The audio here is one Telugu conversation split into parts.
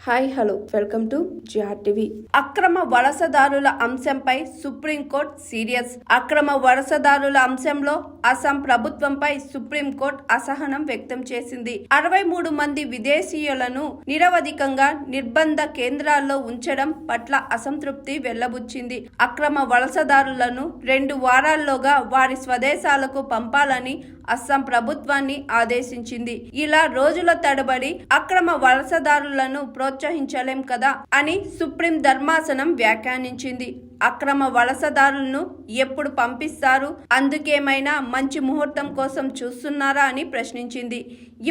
Hi hello welcome to GR TV. అక్రమ వలసదారుల అంశంపై సుప్రీంకోర్టు సీరియస్. అక్రమ వలసదారుల అంశంలో అస్సాం ప్రభుత్వంపై సుప్రీంకోర్టు అసహనం వ్యక్తం చేసింది. 63 మంది విదేశీయులను నిరవధికంగా నిర్బంధ కేంద్రాల్లో ఉంచడం పట్ల అసంతృప్తి వెల్లబుచ్చింది. అక్రమ వలసదారులను 2 వారాల్లోగా వారి స్వదేశాలకు పంపాలని అస్సాం ప్రభుత్వాన్ని ఆదేశించింది. ఇలా రోజుల తడబడి అక్రమ వలసదారులను ప్రోత్సహించలేం కదా అని సుప్రీం ధర్మాసనం వ్యాఖ్యానించింది. అక్రమ వలసదారులను ఎప్పుడు పంపిస్తారు, అందుకేమైనా మంచి ముహూర్తం కోసం చూస్తున్నారా అని ప్రశ్నించింది.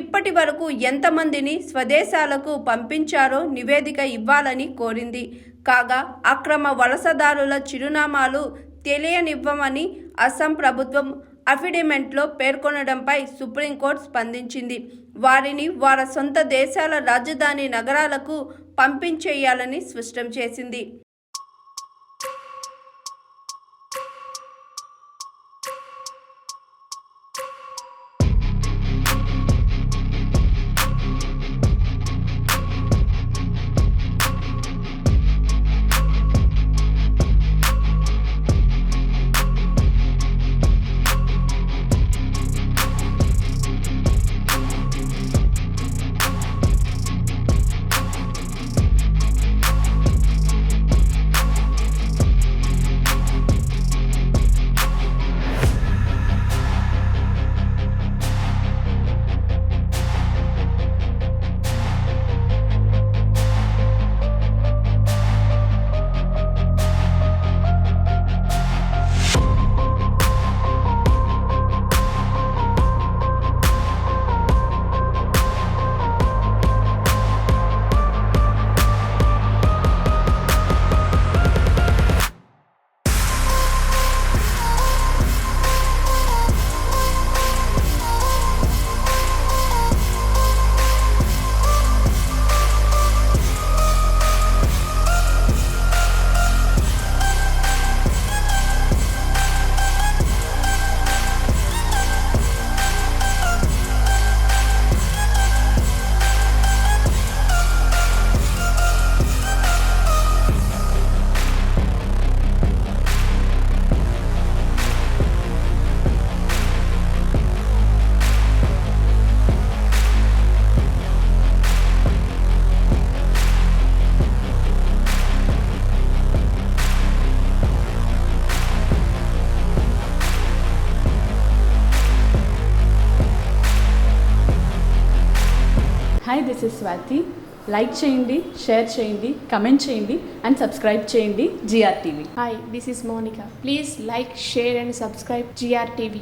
ఇప్పటి వరకు ఎంతమందిని స్వదేశాలకు పంపించారో నివేదిక ఇవ్వాలని కోరింది. కాగా అక్రమ వలసదారుల చిరునామాలు తెలియనివ్వమని అస్సాం ప్రభుత్వం అఫిడవిట్లో పేర్కొనడంపై సుప్రీంకోర్టు స్పందించింది. వారిని వారి సొంత దేశాల రాజధాని నగరాలకు పంపించేయాలని స్పష్టం చేసింది. Hi, this is Swathi. Like చేయండి, షేర్ చేయండి, కమెంట్ చేయండి అండ్ సబ్స్క్రైబ్ చేయండి GR TV. Hi, this is Monica. Please like, share and subscribe GR TV.